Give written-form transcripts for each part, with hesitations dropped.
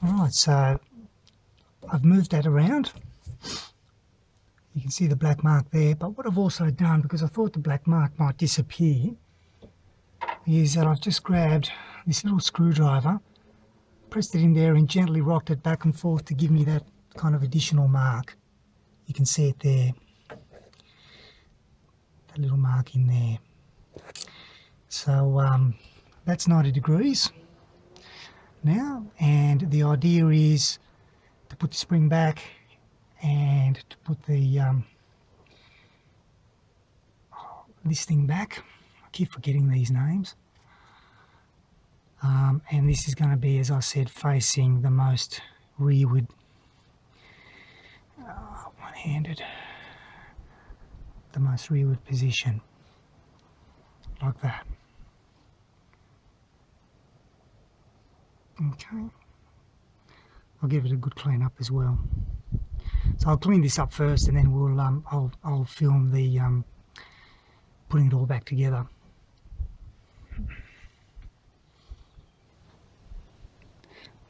Alright, so I've moved that around. You can see the black mark there, but what I've also done, because I thought the black mark might disappear, is that I've just grabbed this little screwdriver, pressed it in there and gently rocked it back and forth to give me that kind of additional mark. You can see it there, that little mark in there. So that's 90 degrees now, and the idea is to put the spring back and to put the this thing back. I keep forgetting these names. And this is going to be, as I said, facing the most rearward, one-handed, the most rearward position, like that. Okay, I'll give it a good clean up as well. So I'll clean this up first, and then we'll I'll film the putting it all back together.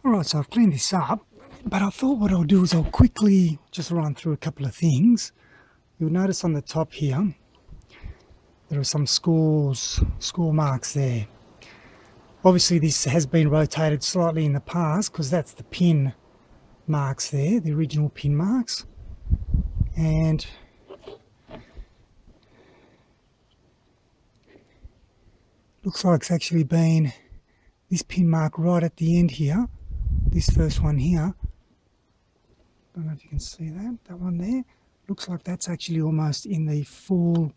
Alright, so I've cleaned this up, but I thought what I'll do is I'll quickly just run through a couple of things. You'll notice on the top here there are some score marks there. Obviously this has been rotated slightly in the past because that's the pin marks there, the original pin marks, and looks like it's actually been this pin mark right at the end here, this first one here. Don't know if you can see that one there. Looks like that's actually almost in the full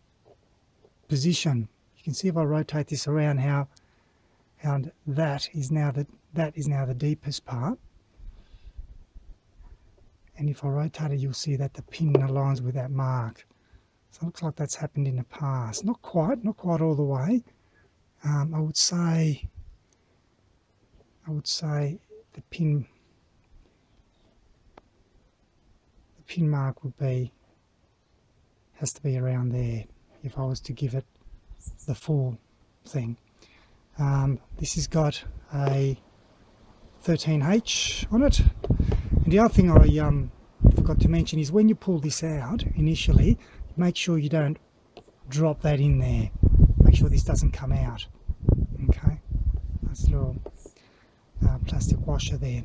position. You can see if I rotate this around how that is now the deepest part. And if I rotate it, you'll see that the pin aligns with that mark. So it looks like that's happened in the past. Not quite all the way. I would say the pin mark has to be around there if I was to give it the full thing. This has got a 13H on it, and the other thing I forgot to mention is when you pull this out initially, make sure you don't drop that in there. Make sure this doesn't come out. Okay, nice little plastic washer there.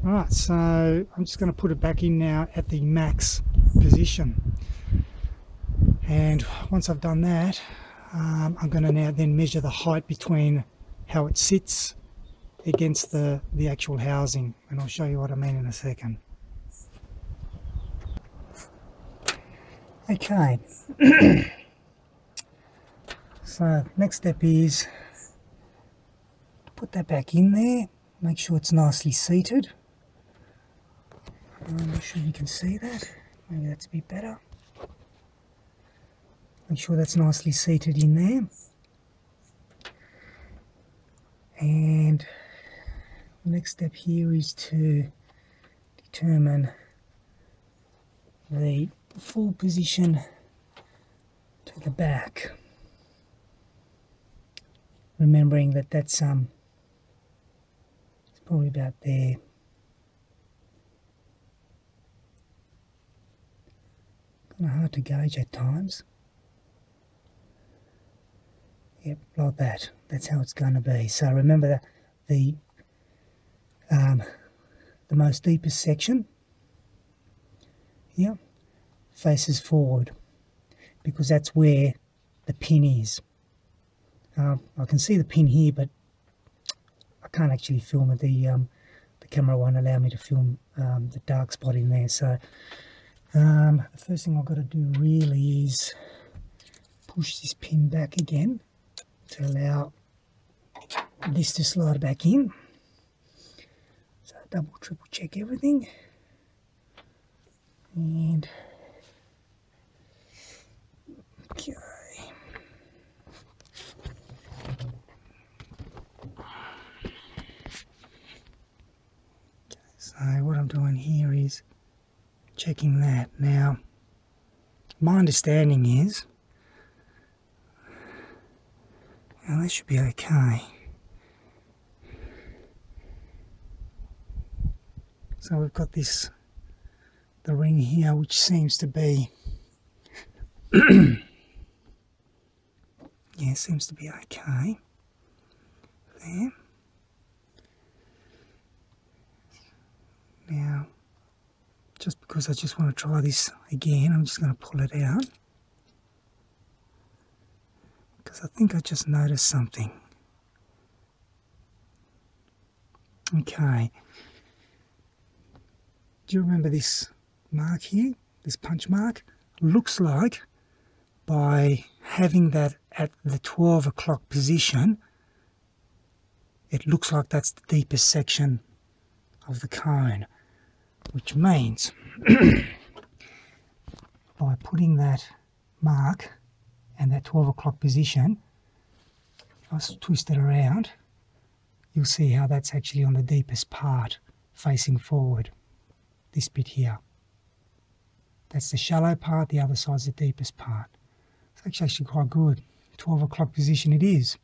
Alright, so I'm just going to put it back in now at the max position, and once I've done that, I'm going to now then measure the height between how it sits against the actual housing, and I'll show you what I mean in a second. Okay, so next step is to put that back in there, make sure it's nicely seated. I'm not sure if you can see that, maybe that's a bit better. Make sure that's nicely seated in there. And the next step here is to determine the full position to the back. Remembering that that's it's probably about there. Kind of hard to gauge at times. Yep, like that. That's how it's going to be. So remember that the most deepest section here faces forward, because that's where the pin is. I can see the pin here, but I can't actually film it. The camera won't allow me to film the dark spot in there. So the first thing I've got to do really is push this pin back again to allow this to slide back in. So double, triple check everything, and okay. So what I'm doing here is checking that. Now, my understanding is, well, that should be okay. So we've got this, the ring here, which seems to be yeah, seems to be okay there. Now, just because I just want to try this again, I'm just going to pull it out, because I think I just noticed something. Okay, do you remember this mark here, this punch mark? Looks like by having that at the 12 o'clock position, it looks like that's the deepest section of the cone, which means by putting that mark and that 12 o'clock position, if I twist it around, you'll see how that's actually on the deepest part, facing forward, this bit here. That's the shallow part, the other side's the deepest part. It's actually quite good. 12 o'clock position it is.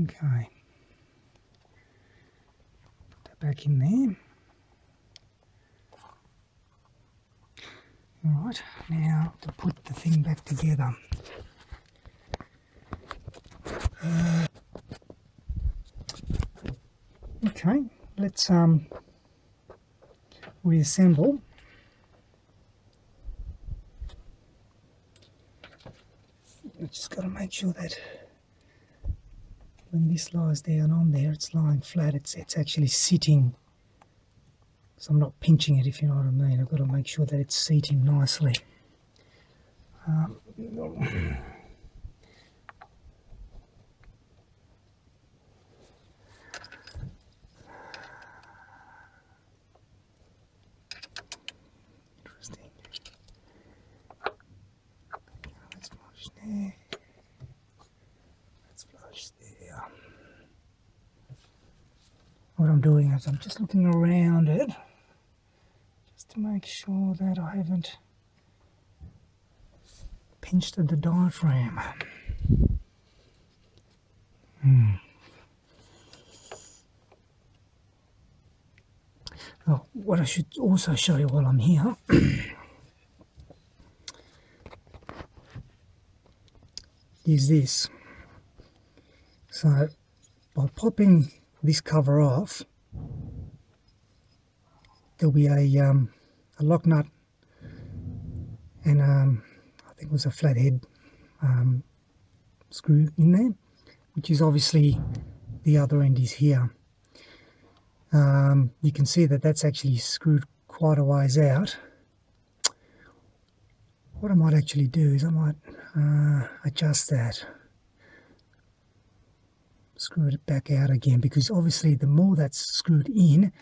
Okay. Put that back in there. Alright, now to put the thing back together. Okay, let's reassemble. I just got to make sure that when this lies down on there, it's lying flat, it's actually sitting, so I'm not pinching it, if you know what I mean. I've got to make sure that it's seating nicely. Interesting. Let's flush there. Let's flush there. What I'm doing is I'm just looking around it, just to make sure that I haven't pinched at the diaphragm. Oh, what I should also show you while I'm here is this. So by popping this cover off, there'll be a lock nut and I think it was a flathead screw in there, which is obviously the other end is here. You can see that that's actually screwed quite a ways out. What I might actually do is I might adjust that, screw it back out again, because obviously the more that's screwed in,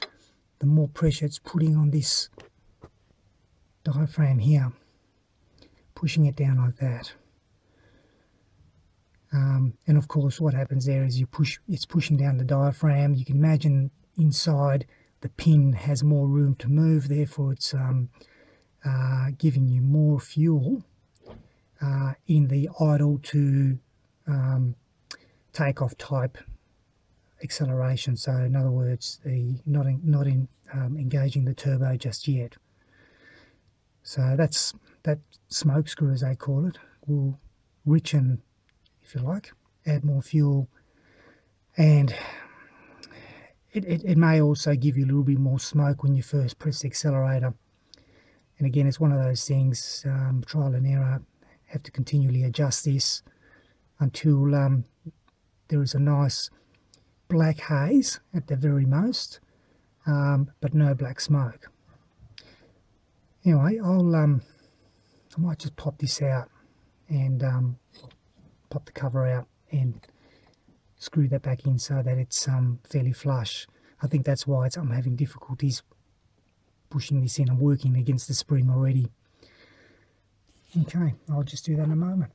the more pressure it's putting on this diaphragm here, pushing it down like that. And of course what happens there is it's pushing down the diaphragm. You can imagine inside the pin has more room to move, therefore it's giving you more fuel in the idle to takeoff type acceleration. So in other words, not engaging the turbo just yet. So that smoke screw, as they call it, will richen, if you like, add more fuel, and it may also give you a little bit more smoke when you first press the accelerator. And again, it's one of those things, trial and error, have to continually adjust this until there is a nice black haze at the very most, but no black smoke. Anyway, I might just pop this out and pop the cover out and screw that back in so that it's fairly flush. I think that's why I'm having difficulties pushing this in. I'm working against the spring already. Okay, I'll just do that in a moment.